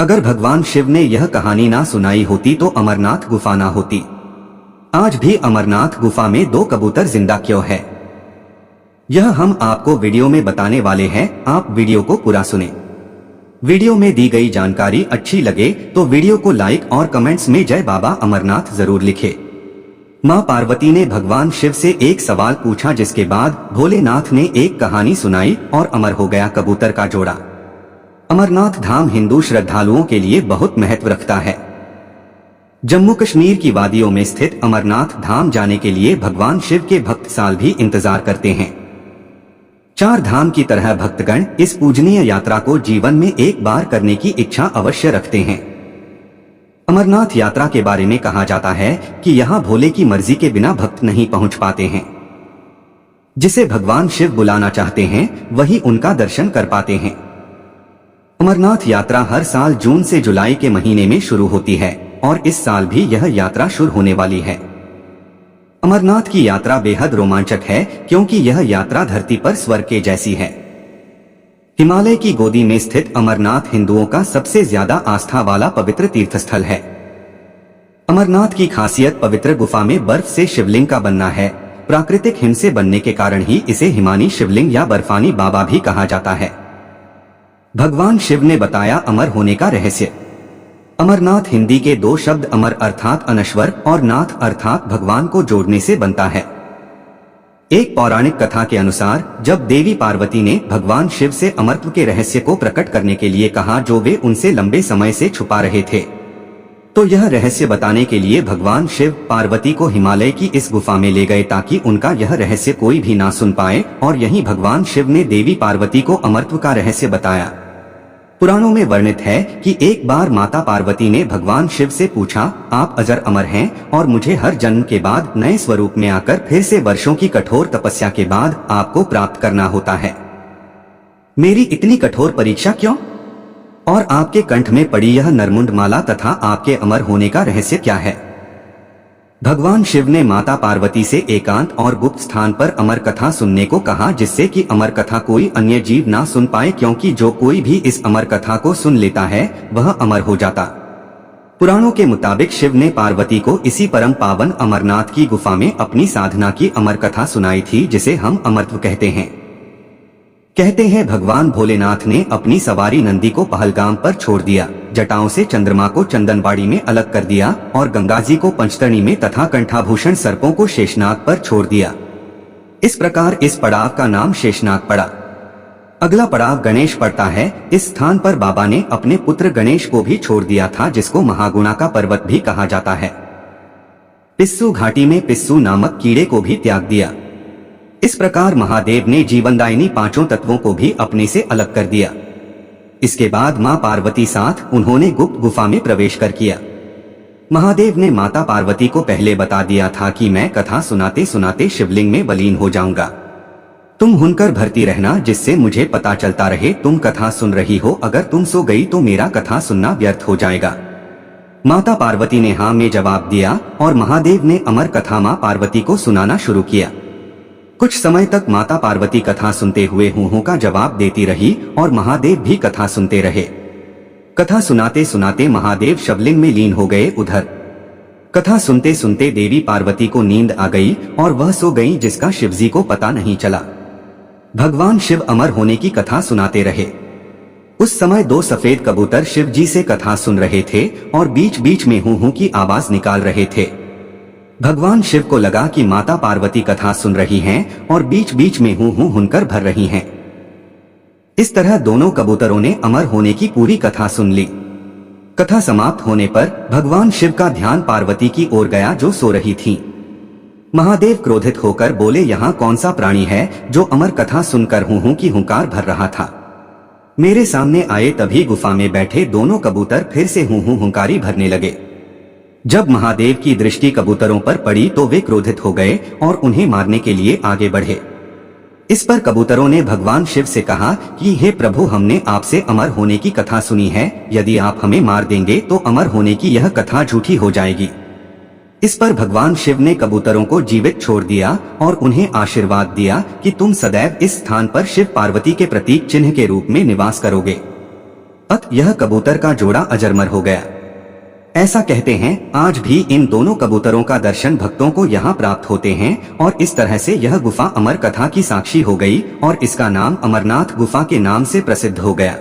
अगर भगवान शिव ने यह कहानी ना सुनाई होती तो अमरनाथ गुफा ना होती। आज भी अमरनाथ गुफा में 2 कबूतर जिंदा क्यों है, यह हम आपको वीडियो में बताने वाले हैं। आप वीडियो को पूरा सुने। वीडियो में दी गई जानकारी अच्छी लगे तो वीडियो को लाइक और कमेंट्स में जय बाबा अमरनाथ जरूर लिखे। मां पार्वती ने भगवान शिव से एक सवाल पूछा, जिसके बाद भोलेनाथ ने एक कहानी सुनाई और अमर हो गया कबूतर का जोड़ा। अमरनाथ धाम हिंदू श्रद्धालुओं के लिए बहुत महत्व रखता है। जम्मू कश्मीर की वादियों में स्थित अमरनाथ धाम जाने के लिए भगवान शिव के भक्त साल भी इंतजार करते हैं। 4 धाम की तरह भक्तगण इस पूजनीय यात्रा को जीवन में एक बार करने की इच्छा अवश्य रखते हैं। अमरनाथ यात्रा के बारे में कहा जाता है कि यहाँ भोले की मर्जी के बिना भक्त नहीं पहुँच पाते हैं। जिसे भगवान शिव बुलाना चाहते हैं वही उनका दर्शन कर पाते हैं। अमरनाथ यात्रा हर साल जून से जुलाई के महीने में शुरू होती है और इस साल भी यह यात्रा शुरू होने वाली है। अमरनाथ की यात्रा बेहद रोमांचक है क्योंकि यह यात्रा धरती पर स्वर्ग के जैसी है। हिमालय की गोदी में स्थित अमरनाथ हिंदुओं का सबसे ज्यादा आस्था वाला पवित्र तीर्थस्थल है। अमरनाथ की खासियत पवित्र गुफा में बर्फ से शिवलिंग का बनना है। प्राकृतिक हिम से बनने के कारण ही इसे हिमानी शिवलिंग या बर्फानी बाबा भी कहा जाता है। भगवान शिव ने बताया अमर होने का रहस्य। अमरनाथ हिंदी के 2 शब्द अमर अर्थात अनश्वर और नाथ अर्थात भगवान को जोड़ने से बनता है। एक पौराणिक कथा के अनुसार जब देवी पार्वती ने भगवान शिव से अमरत्व के रहस्य को प्रकट करने के लिए कहा, जो वे उनसे लंबे समय से छुपा रहे थे, तो यह रहस्य बताने के लिए भगवान शिव पार्वती को हिमालय की इस गुफा में ले गए ताकि उनका यह रहस्य कोई भी ना सुन पाए। और यहीं भगवान शिव ने देवी पार्वती को अमरत्व का रहस्य बताया। पुराणों में वर्णित है कि एक बार माता पार्वती ने भगवान शिव से पूछा, आप अजर अमर हैं और मुझे हर जन्म के बाद नए स्वरूप में आकर फिर से वर्षों की कठोर तपस्या के बाद आपको प्राप्त करना होता है। मेरी इतनी कठोर परीक्षा क्यों? और आपके कंठ में पड़ी यह नरमुंड माला तथा आपके अमर होने का रहस्य क्या है? भगवान शिव ने माता पार्वती से एकांत और गुप्त स्थान पर अमर कथा सुनने को कहा, जिससे कि अमर कथा कोई अन्य जीव ना सुन पाए, क्योंकि जो कोई भी इस अमर कथा को सुन लेता है वह अमर हो जाता। पुराणों के मुताबिक शिव ने पार्वती को इसी परम पावन अमरनाथ की गुफा में अपनी साधना की अमर कथा सुनाई थी, जिसे हम अमरत्व कहते हैं। कहते हैं भगवान भोलेनाथ ने अपनी सवारी नंदी को पहलगाम पर छोड़ दिया, जटाओं से चंद्रमा को चंदनबाड़ी में अलग कर दिया और गंगाजी को पंचतरणी में तथा कंठाभूषण सर्पों को शेषनाग पर छोड़ दिया। इस प्रकार इस पड़ाव का नाम शेषनाग पड़ा। अगला पड़ाव गणेश पड़ता है। इस स्थान पर बाबा ने अपने पुत्र गणेश को भी छोड़ दिया था, जिसको महागुणा का पर्वत भी कहा जाता है। पिस्सू घाटी में पिस्सू नामक कीड़े को भी त्याग दिया। इस प्रकार महादेव ने जीवनदायिनी 5 तत्वों को भी अपने से अलग कर दिया। इसके बाद मां पार्वती साथ उन्होंने गुप्त गुफा में प्रवेश कर किया। महादेव ने माता पार्वती को पहले बता दिया था कि मैं कथा सुनाते सुनाते शिवलिंग में विलीन हो जाऊंगा। तुम हुनकर भरती रहना, जिससे मुझे पता चलता रहे तुम कथा सुन रही हो। अगर तुम सो गई तो मेरा कथा सुनना व्यर्थ हो जाएगा। माता पार्वती ने हाँ में जवाब दिया और महादेव ने अमर कथा मां पार्वती को सुनाना शुरू किया। कुछ समय तक माता पार्वती कथा सुनते हुए हूं का जवाब देती रही और महादेव भी कथा सुनते रहे। कथा सुनाते सुनाते महादेव शिवलिंग में लीन हो गए। उधर कथा सुनते सुनते देवी पार्वती को नींद आ गई और वह सो गई, जिसका शिवजी को पता नहीं चला। भगवान शिव अमर होने की कथा सुनाते रहे। उस समय 2 सफेद कबूतर शिव जी से कथा सुन रहे थे और बीच बीच में हूं की आवाज निकाल रहे थे। भगवान शिव को लगा कि माता पार्वती कथा सुन रही हैं और बीच बीच में हूं हुनकर भर रही हैं। इस तरह दोनों कबूतरों ने अमर होने की पूरी कथा सुन ली। कथा समाप्त होने पर भगवान शिव का ध्यान पार्वती की ओर गया, जो सो रही थीं। महादेव क्रोधित होकर बोले, यहाँ कौन सा प्राणी है जो अमर कथा सुनकर हूं की हुंकार भर रहा था? मेरे सामने आए। तभी गुफा में बैठे दोनों कबूतर फिर से हूं हुंकारी भरने लगे। जब महादेव की दृष्टि कबूतरों पर पड़ी तो वे क्रोधित हो गए और उन्हें मारने के लिए आगे बढ़े। इस पर कबूतरों ने भगवान शिव से कहा कि हे प्रभु, हमने आपसे अमर होने की कथा सुनी है। यदि आप हमें मार देंगे तो अमर होने की यह कथा झूठी हो जाएगी। इस पर भगवान शिव ने कबूतरों को जीवित छोड़ दिया और उन्हें आशीर्वाद दिया कि तुम सदैव इस स्थान पर शिव पार्वती के प्रतीक चिन्ह के रूप में निवास करोगे। अत यह कबूतर का जोड़ा अजरमर हो गया। ऐसा कहते हैं आज भी इन दोनों कबूतरों का दर्शन भक्तों को यहाँ प्राप्त होते हैं और इस तरह से यह गुफा अमर कथा की साक्षी हो गई और इसका नाम अमरनाथ गुफा के नाम से प्रसिद्ध हो गया।